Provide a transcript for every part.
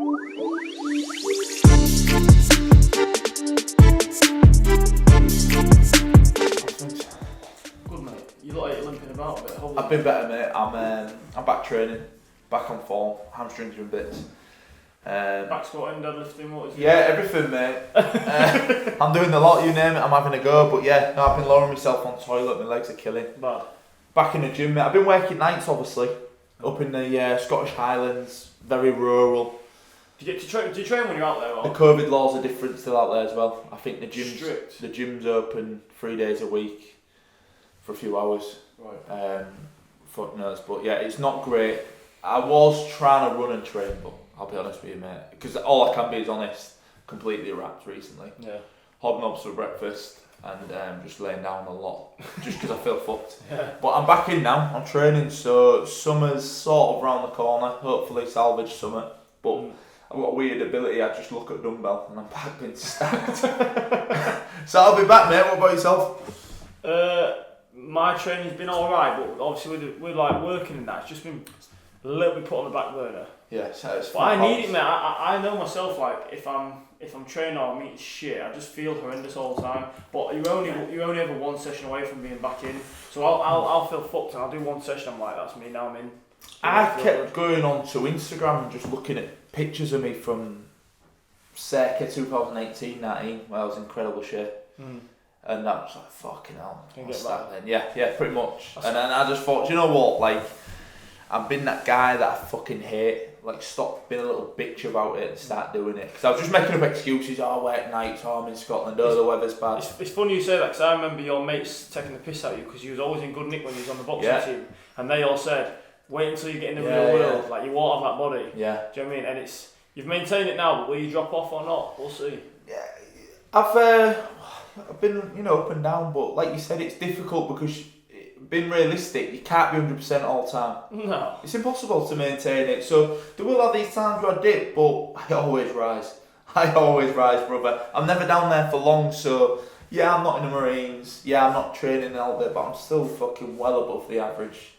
Good mate. You look like you're limping about a bit. I've been better, mate. I'm back training, back on form. Hamstrings are in bits. Back squatting, deadlifting, what is it? Yeah, everything, mate. I'm doing a lot. You name it, I'm having a go. But yeah, no, I've been lowering myself on the toilet. My legs are killing. Bad. Back in the gym, mate. I've been working nights, obviously, up in the Scottish Highlands, very rural. Do you get to train? Do you train when you're out there? Or? The COVID laws are different still out there as well. I think the Strict. gym's open 3 days a week for a few hours. Right. Fuck knows, but yeah, it's not great. I was trying to run and train, but I'll be honest with you, mate, because all I can be is honest. Completely wrapped recently. Yeah. Hobnobs for breakfast and just laying down a lot, just because I feel fucked. Yeah. But I'm back in now. I'm training, so summer's sort of round the corner. Hopefully salvage summer, but. I've got a weird ability, I just look at a dumbbell and I'm back being stacked. So I'll be back, mate. What about yourself? My training's been alright, but obviously we're like working in that, it's just been a little bit put on the back burner. Yeah, so it's but I need it, mate. I know myself, like if I'm training or I'm eating shit, I just feel horrendous all the time. But you're only ever one session away from being back in. So I'll feel fucked and I'll do one session, I'm like, that's me, now I'm in. I kept going on to Instagram and just looking at pictures of me from circa 2018-19 where I was in incredible shape. And I was like, fucking hell. Can get that then? Yeah, pretty much. And then I just thought, do you know what? Like, I've been that guy that I fucking hate. Like, stop being a little bitch about it and start doing it. Because I was just making up excuses. Oh, I work nights. Oh, I'm in Scotland. Oh, the weather's bad. It's funny you say that because I remember your mates taking the piss out of you because you was always in good nick when you was on the boxing team. And they all said, wait until you get in the real world. Like, you won't have that body. Yeah. Do you know what I mean? And you've maintained it now, but will you drop off or not? We'll see. Yeah. I've been, up and down, but like you said, it's difficult because being realistic, you can't be 100% all the time. No. It's impossible to maintain it. So there will have these times where I dip, but I always rise. Brother. I'm never down there for long, so yeah, I'm not in the Marines. Yeah, I'm not training a little bit, but I'm still fucking well above the average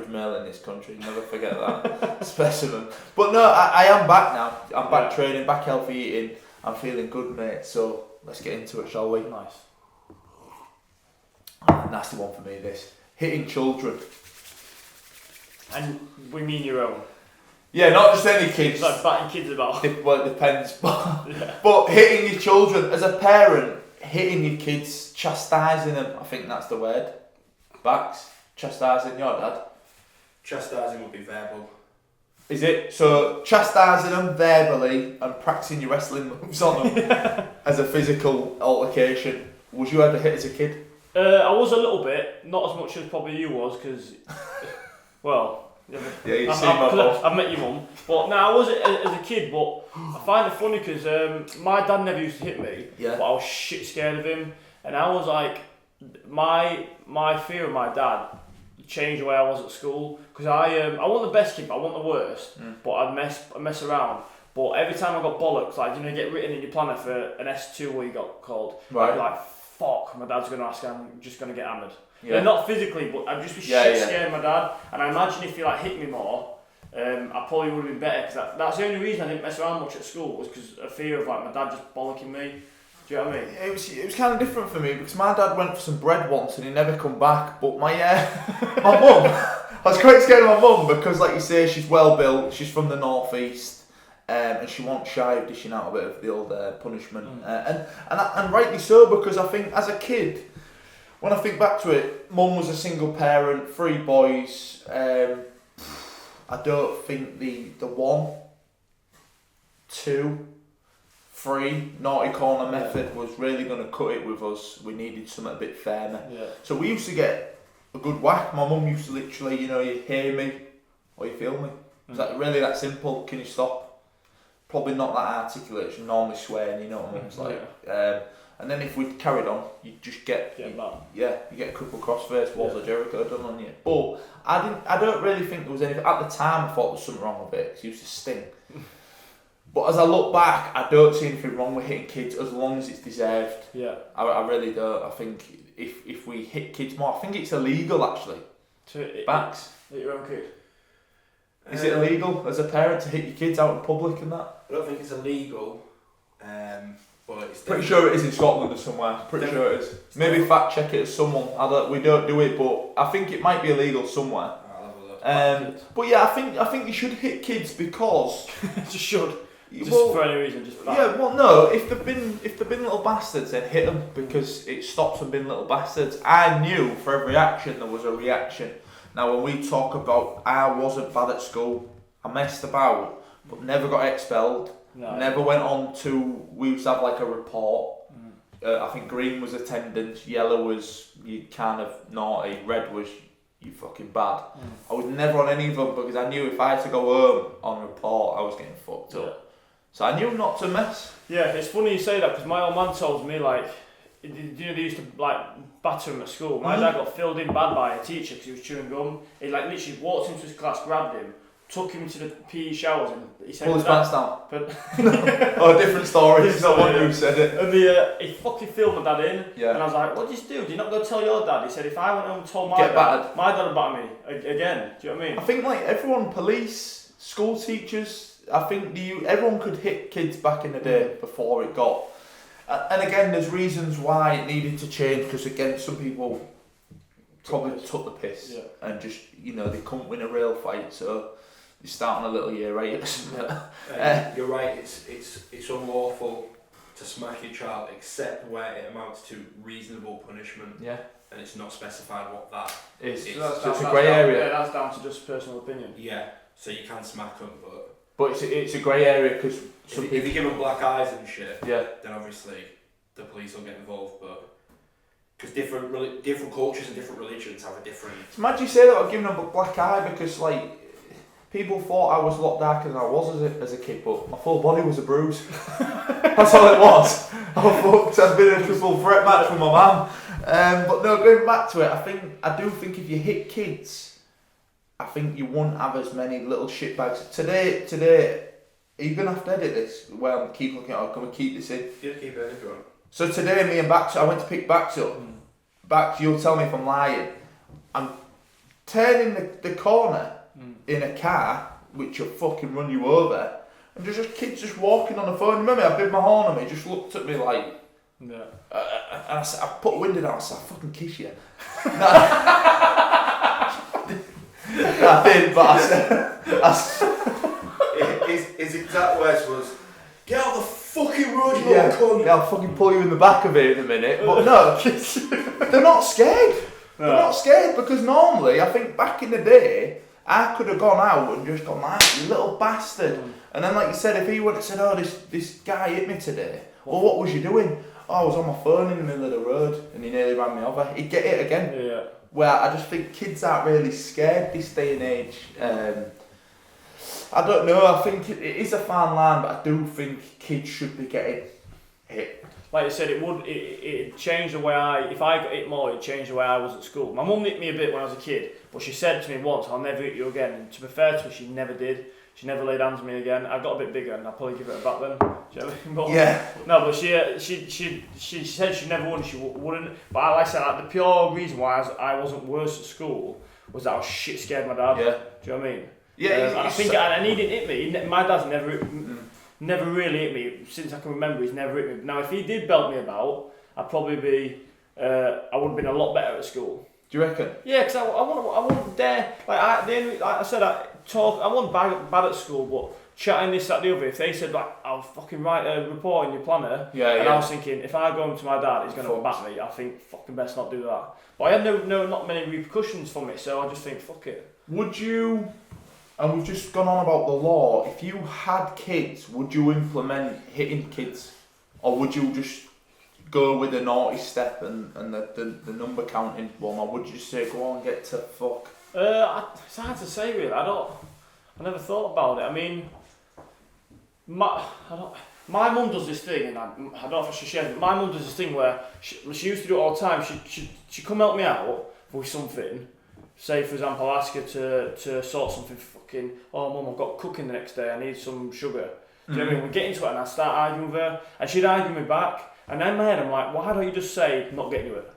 male in this country. Never forget that. Specimen. But no, I am back now. I'm back training, back healthy eating. I'm feeling good, mate. So let's get into it, shall we? Nice. Nasty one for me, this. Hitting children. And we mean your own. Yeah, not just any kids. It's like batting kids about. Well, it depends. But hitting your children, as a parent, hitting your kids, chastising them, I think that's the word. Bax, chastising your dad. Chastising would be verbal. Is it? So, chastising them verbally and practicing your wrestling moves on them as a physical altercation. Was you ever hit as a kid? I was a little bit, not as much as probably you was, because, well, yeah, you've seen my mum. I've met your mum. But no, I was as a kid, but I find it funny because my dad never used to hit me, but I was shit scared of him. And I was like, my fear of my dad changed the way I was at school. Because I wasn't the best kid, but I wasn't the worst. But I'd mess around. But every time I got bollocks, like, you get written in your planner for an S2 where you got called, right. I'd be like, fuck, my dad's going to ask, I'm just going to get hammered. Yeah. Not physically, but I'd just be shit scared of my dad. And I imagine if you hit me more, I probably would have been better. Because that's the only reason I didn't mess around much at school, was because of fear of my dad just bollocking me. Do you know what I mean? It was kind of different for me because my dad went for some bread once and he never come back. But my my mum, I was quite scared of my mum because, like you say, she's well built. She's from the northeast. And she won't shy of dishing out a bit of the old punishment, and rightly so, because I think as a kid, when I think back to it, mum was a single parent, 3 boys. I don't think the 1, 2, 3 naughty corner method was really going to cut it with us. We needed something a bit firmer. Yeah. So we used to get a good whack. My mum used to literally, you hear me or you feel me. Is that really that simple? Can you stop? Probably not that articulate. She's normally swearing, you know what mum's like. And then if we carried on, you just get you get a couple of crossface walls of Jericho done on you. But I don't really think there was anything at the time. I thought there was something wrong with it. It used to sting. But as I look back, I don't see anything wrong with hitting kids as long as it's deserved. Yeah, I really don't. I think if we hit kids more, I think it's illegal actually. Backs. Hit your own kid. Is it illegal as a parent to hit your kids out in public and that? I don't think it's illegal, but it's Pretty sure it is in Scotland or somewhere. Pretty sure it is. Maybe fact check it as someone. We don't do it, but I think it might be illegal somewhere. I'll have a look. But yeah, I think you should hit kids because just should. Just well, for any reason, just yeah. Well, no. If they've been little bastards, then hit them because it stops them being little bastards. I knew for every action there was a reaction. Now, when we talk about I wasn't bad at school, I messed about, but never got expelled. No. Never went on to. We used to have like a report. I think green was attendance, yellow was you kind of naughty, red was you fucking bad. I was never on any of them because I knew if I had to go home on report, I was getting fucked up. So I knew not to mess. Yeah, it's funny you say that because my old man told me like, you know, they used to like batter him at school. My dad got filled in bad by a teacher because he was chewing gum. He like literally walked into his class, grabbed him, took him to the PE showers, and he said, "Pull his pants down." Oh, different story. It's not one who said it. And he fucking filled my dad in. Yeah. And I was like, "What did you do? Did you not go tell your dad?" He said, "If I went home and told my dad would batter me again." Do you know what I mean? I think like everyone, police, school teachers. I think everyone could hit kids back in the day before it got. And again, there's reasons why it needed to change because again, some people probably took the piss and just they couldn't win a real fight, so they start on a little year right. You're right. It's unlawful to smack your child except where it amounts to reasonable punishment. Yeah. And it's not specified what that is. So it's a grey area. Yeah, that's down to just personal opinion. Yeah. So you can smack them, but it's a grey area because if you give them black eyes and shit, then obviously the police will get involved. But because different cultures and different religions have a different. It's mad you say that about giving them a black eye because like people thought I was a lot darker than I was as a kid, but my full body was a bruise. That's all it was. I fucked. I'd been in a triple threat match with my mum. But no, going back to it, I do think if you hit kids, I think you won't have as many little shitbags. Today, are you going to have to edit this? Well, keep looking at it. Can we keep this in? Yeah, keep it in if you want. So today, me and Bax, I went to pick Bax up. Bax, you'll tell me if I'm lying. I'm turning the corner in a car, which will fucking run you over, and there's just kids just walking on the phone. Remember, I bid my horn on me, just looked at me like... Yeah. And I put the window down, I said, I'll fucking kiss you. I did, but I said... His exact words was, "Get out the fucking road, you little cunt." Yeah, I'll fucking pull you in the back of it in a minute. But no, they're not scared. No. They're not scared because normally, I think back in the day, I could have gone out and just gone like, "You little bastard." And then like you said, if he would have said, "Oh, this guy hit me today," well, what was you doing? "Oh, I was on my phone in the middle of the road and he nearly ran me over." He'd get it again. Yeah. Where I just think kids aren't really scared this day and age. I don't know, I think it is a fine line, but I do think kids should be getting hit. Like I said, it changed the way if I got hit more, it changed the way I was at school. My mum hit me a bit when I was a kid, but she said to me once, "I'll never hit you again." And to be fair to her, she never did. She never laid hands on me again. I got a bit bigger and I'll probably give it a back then. Do you know what I mean? But, yeah. No, but she said she never would, she wouldn't. But like I said, like, the pure reason why I wasn't worse at school was that I was shit scared of my dad. Yeah. Do you know what I mean? Yeah. I think, and he didn't hit me. My dad's never really hit me. Since I can remember, he's never hit me. Now, if he did belt me about, I'd probably be, I would have been a lot better at school. Do you reckon? Yeah, because I wouldn't dare. Like I said, I wasn't bad at school, but chatting this, that, the other. If they said like, "I'll fucking write a report in your planner," I was thinking, if I go home to my dad, he's gonna bat me. I think fucking best not do that. But I had not many repercussions from it, so I just think fuck it. Would you? And we've just gone on about the law. If you had kids, would you implement hitting kids, or would you just go with the naughty step and the number counting one, or would you say go on, get to fuck? It's hard to say really. I never thought about it. I mean, my mum does this thing, and I don't know if I should share it. My mum does this thing where she used to do it all the time. She'd come help me out with something. Say for example, I ask her to sort something fucking. "Oh mum, I've got cooking the next day. I need some sugar." Do you know what I mean? We get into it, and I start arguing with her, and she'd argue me back. And then in my head, I'm like, why don't you just say, "Not getting you it"?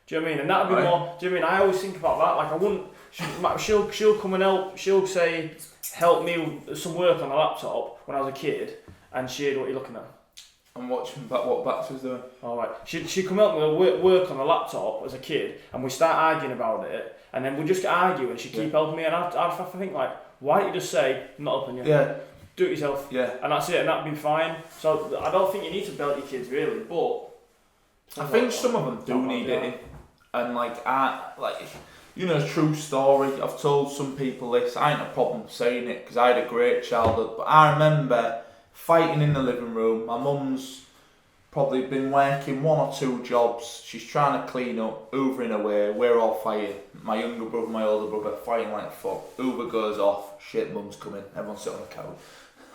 Do you know what I mean? And that'd be more. Do you know what I mean? I always think about that. Like I wouldn't. she'll come and help. She'll say, help me with some work on the laptop when I was a kid, and she'd, what are you looking at? I'm watching what Bax was doing. Alright, she'd come help me with work on the laptop as a kid, and we start arguing about it, and then we'd just argue, and she'd keep helping me, and I'd think like, why don't you just say, I'm not helping you? Yeah. Do it yourself. Yeah. And that's it, and that'd be fine. So I don't think you need to belt your kids really, but I think some of them do need it, and you know, true story. I've told some people this. I ain't a problem saying it because I had a great childhood, but I remember fighting in the living room. My mum's probably been working 1 or 2 jobs. She's trying to clean up, hoovering away. We're all fighting. My younger brother, my older brother, fighting like fuck. Hoover goes off. Shit, mum's coming. Everyone's sitting on the couch.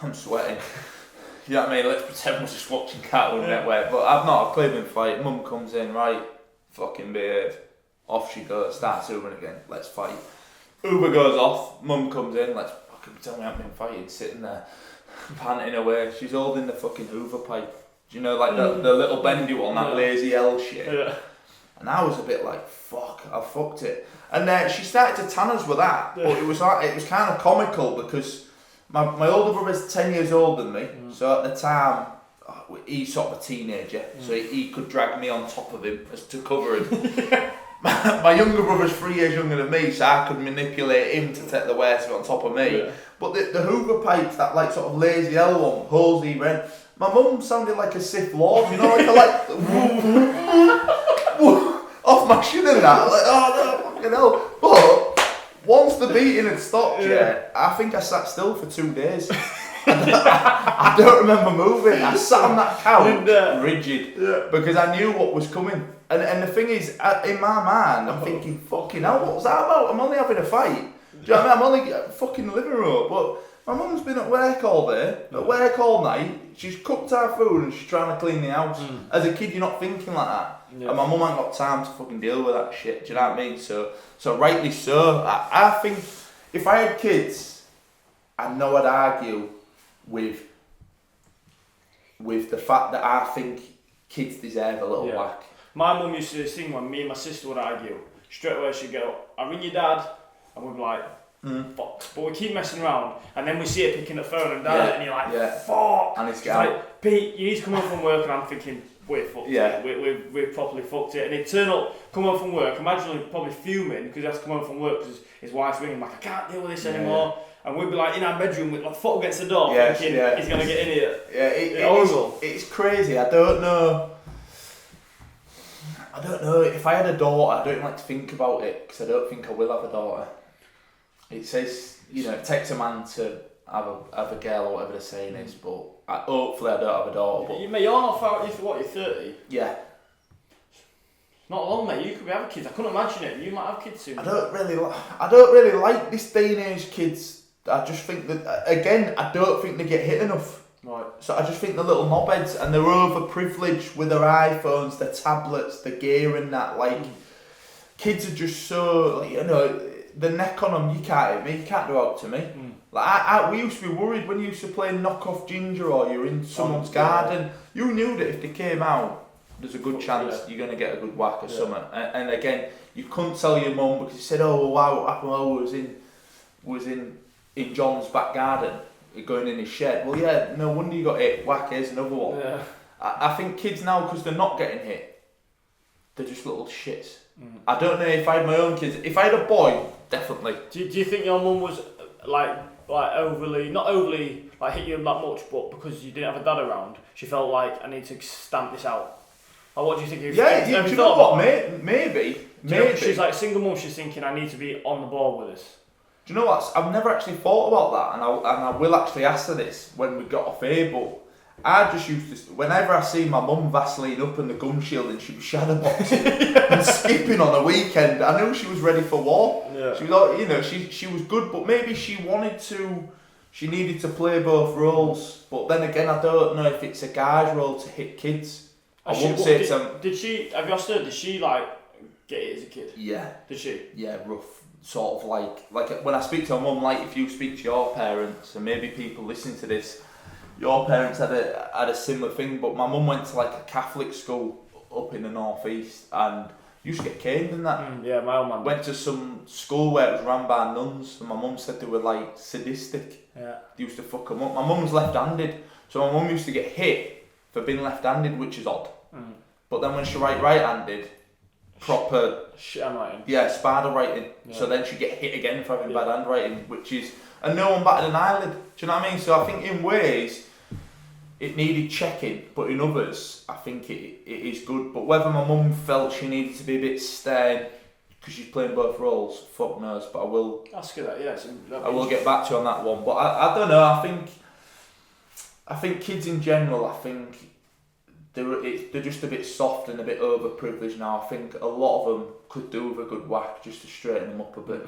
I'm sweating. You know what I mean? Let's pretend we're just watching cattle in that way. But I've not. I've clearly been fighting. Mum comes in, right? Fucking behave. Off she goes. Starts hoovering again. Let's fight. Hoover goes off. Mum comes in. Let's fucking pretend we haven't been fighting. Sitting there, panting away. She's holding the fucking Hoover pipe. Do you know, like the little bendy one, that lazy L shit? Yeah. And I was a bit like, fuck, I fucked it. And she started to tan us with that. But it was kind of comical because my older brother's 10 years older than me. So at the time, he's sort of a teenager. So he could drag me on top of him as to cover him. My younger brother's 3 years younger than me, so I could manipulate him to take the weight of it on top of me. Yeah. But the Hoover pipes, that like sort of lazy L one, holes he ran. My mum sounded like a Sith Lord, you know, like off my shin and that. Like, oh no, fucking hell. But once the beating had stopped, I think I sat still for 2 days. I don't remember moving. I sat on that couch, rigid, because I knew what was coming. And the thing is, in my mind, I'm thinking, fucking hell, what was that about? I'm only having a fight. Do you know what I mean? I'm only fucking living room. But my mum's been at work all day, at work all night. She's cooked our food and she's trying to clean the house. As a kid, you're not thinking like that. Yeah. And my mum ain't got time to fucking deal with that shit. Do you know what I mean? So rightly so. I think if I had kids, I know I'd argue with the fact that I think kids deserve a little whack. My mum used to sing when me and my sister would argue. Straight away she'd go, I ring your dad, and we'd be like, fuck. But we keep messing around, and then we see her picking the phone and dial it, and you're like, fuck. And it's like, Pete, you need to come home from work, and I'm thinking, we're fucked it. We're properly fucked it. And he'd turn up, come home from work, imagine him probably fuming because he has to come home from work because his wife's ringing like, I can't deal with this anymore. And we'd be like in our bedroom with like foot against the door thinking he's going to get in here. Yeah, it's horrible. It's crazy. I don't know if I had a daughter. I don't like to think about it because I don't think I will have a daughter. It says, you know, it takes a man to have a girl or whatever the saying is, but hopefully I don't have a daughter. But you're not far. You're 30. Yeah. Not long, mate. You could be having kids. I couldn't imagine it. You might have kids soon. I don't really like this day and age kids. I just think that again, I don't think they get hit enough. Right. So I just think the little knobheads and they're overprivileged with their iPhones, their tablets, the gear and that. Like kids are just so, like, you know, the neck on them. You can't hit me. You can't do out to me. Like we used to be worried when you used to play knock off ginger or you're in someone's garden. You knew that if they came out, there's a good chance you're going to get a good whack or something. And again, you couldn't tell your mum because you said, oh wow, what happened? Oh, was in John's back garden, going in his shed. Well, yeah, no wonder you got hit. Whack, here's another one. Yeah. I think kids now, because they're not getting hit, they're just little shits. I don't know if I had my own kids. If I had a boy, definitely. Do you think your mum was like overly, not overly like hit you that much, but because you didn't have a dad around, she felt like I need to stamp this out? Or what do you think? Do you know what? Maybe. She's like single mum. She's thinking I need to be on the ball with this. Do you know what? I've never actually thought about that, and I will actually ask her this when we got off here. But I just used to, whenever I see my mum Vaseline up and the gum shield and she was shadowboxing and skipping on a weekend, I knew she was ready for war. Yeah. She was, you know, she was good, but maybe she needed to play both roles. But then again, I don't know if it's a guy's role to hit kids. Did she? Have you asked her? Did she like get it as a kid? Yeah. Did she? Yeah, rough. Sort of like when I speak to my mum, like if you speak to your parents, and maybe people listening to this, your parents had a similar thing. But my mum went to like a Catholic school up in the northeast, and used to get caned and that. Yeah, my old man went to some school where it was run by nuns, and my mum said they were like sadistic. Yeah. They used to fuck them up. My mum's left-handed, so my mum used to get hit for being left-handed, which is odd. But then when she right-handed, proper shit handwriting. Yeah, spider writing. Yeah. So then she'd get hit again for having bad handwriting, which is, and no one batted an eyelid. Do you know what I mean? So I think in ways it needed checking, but in others I think it is good. But whether my mum felt she needed to be a bit stern because she's playing both roles, fuck knows. But I will ask her that. Yeah, I will get back to you on that one. But I don't know. I think kids in general, I think they're just a bit soft and a bit overprivileged now. I think a lot of them could do with a good whack just to straighten them up a bit,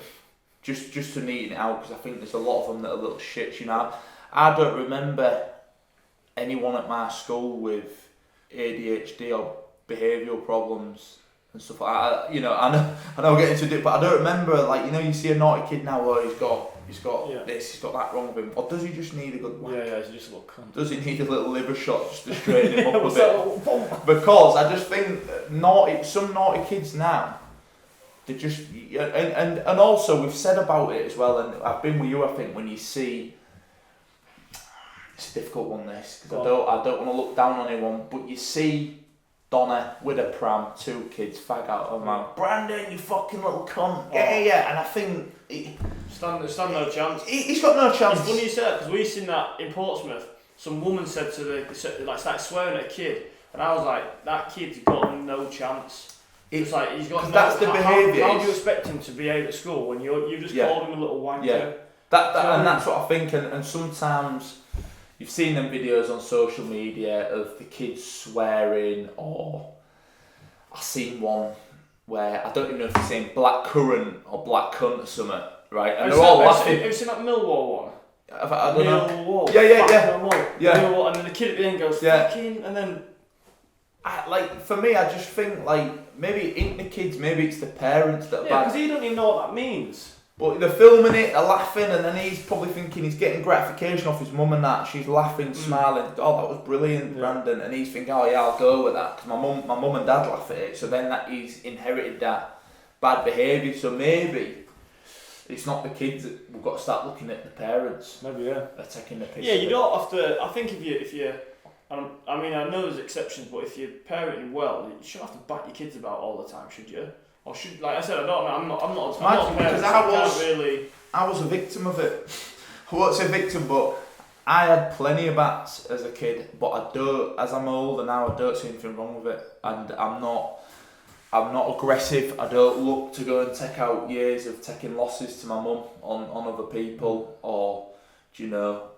just to neaten it out. Because I think there's a lot of them that are little shits. You know, I don't remember anyone at my school with ADHD or behavioural problems and stuff like that. You know, I know I'm getting into it, but I don't remember, like, you know, you see a naughty kid now where he's got this, he's got that wrong with him, or does he just need a good whack? Yeah, he's just a little cunt. Does he need a little liver shot just to straighten him up a bit? Because I just think some naughty kids now, they just, and also we've said about it as well, and I've been with you, I think, when you see, it's a difficult one this, because I don't want to look down on anyone, but you see Donna with a pram, 2 kids, fag out of her mouth. Brandon, you fucking little cunt. Yeah. And I think stand no chance. He's got no chance. It's funny you said, because we seen that in Portsmouth. Some woman said started swearing at a kid, and I was like, that kid's got no chance. It's like he's got no. That's the behaviour. How do you expect him to behave at school when you just called him a little wanker? Yeah. And that's what I think. And sometimes you've seen them videos on social media of the kids swearing, or I've seen one where I don't even know if it's saying black currant or black cunt or something, right? And they're all laughing. Have you seen that Millwall one? I don't know. Millwall. Yeah. Millwall, and then the kid at the end goes, fucking, and then... For me, I just think, like, maybe it ain't the kids, maybe it's the parents that are bad. Yeah, because he don't even know what that means. But they're filming it, they're laughing, and then he's probably thinking he's getting gratification off his mum and that. She's laughing, smiling. Oh, that was brilliant, Brandon. And he's thinking, oh yeah, I'll go with that, because my mum and dad laugh at it. So then he's inherited that bad behaviour. So maybe it's not the kids. We've got to start looking at the parents. Maybe are taking the piss. Yeah, you don't have to. I think if you. I mean, I know there's exceptions, but if you're parenting well, you shouldn't have to bat your kids about all the time, should you? Or should, like I said, I'm not a parent, because I was a victim of it. I was a victim, but I had plenty of bats as a kid. But as I'm older now, I don't see anything wrong with it, and I'm not aggressive. I don't look to go and take out years of taking losses to my mum on other people, or you know.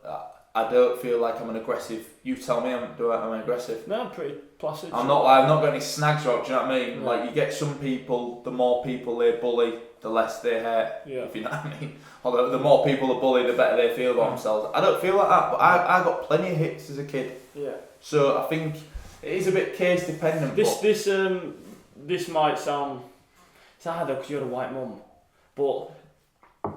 I don't feel like I'm an aggressive. You tell me I'm aggressive. No, I'm pretty placid. I've not got any snags out. Do you know what I mean? Yeah. Like, you get some people, the more people they bully, the less they hurt. Yeah. If you know what I mean. Or the more people are bullied, the better they feel about themselves. I don't feel like that, but I got plenty of hits as a kid. Yeah. So I think it is a bit case dependent. This might sound hard though because you're a white mum, but.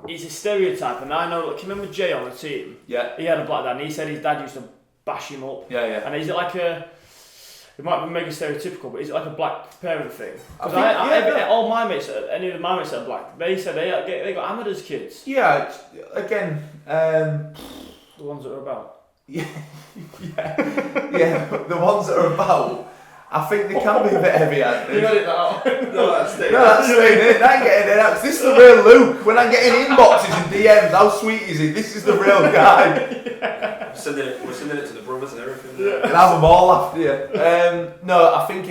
It's a stereotype, and I know. Like, remember Jay on the team? Yeah. He had a black dad, and he said his dad used to bash him up. Yeah. And is it like it might be mega stereotypical, but is it like a black parent thing? Because all my mates, any of my mates that are black, they said they got hammered as kids. Yeah. Again, the ones that are about. Yeah. The ones that are about. I think they can be a bit heavy-handed. You edit that out. No, that's staying in. I ain't getting it out. This is the real Luke. When I'm getting inboxes and DMs, how sweet is he? This is the real guy. We're sending it to the brothers and everything. Yeah. And have them all after you. No, I think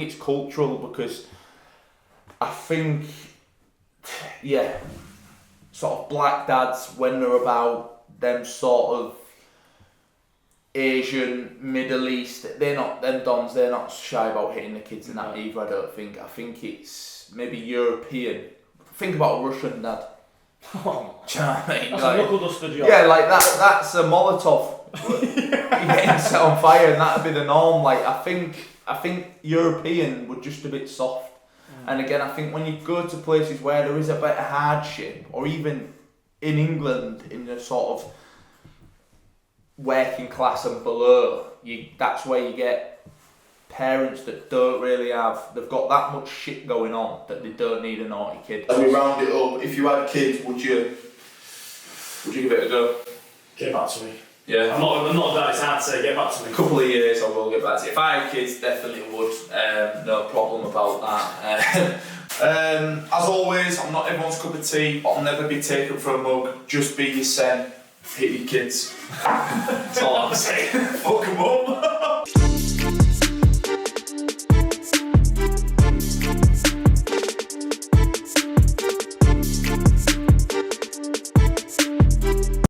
it's cultural, because I think, sort of black dads, when they're about them sort of Asian, Middle East, them dons, they're not shy about hitting the kids and that either, I don't think. I think it's maybe European. Think about a Russian dad. Oh. Do you know what I mean? That's a knuckle duster job. Yeah, like that's a Molotov. You're getting set on fire, and that'd be the norm. Like, I think European were just a bit soft. And again, I think when you go to places where there is a bit of hardship, or even in England, in the sort of working class and below, that's where you get parents that don't really they've got that much shit going on that they don't need a naughty kid. Let me round it up. If you had kids, would you give it a go? Get back to me. Yeah. I'm not that it's hard to say, get back to me. A couple of years I will get back to you. If I had kids, definitely would. No problem about that. As always, I'm not everyone's cup of tea, but I'll never be taken for a mug. Just be your sen. Hit your kids. That's all I'm saying. Fuck 'em up.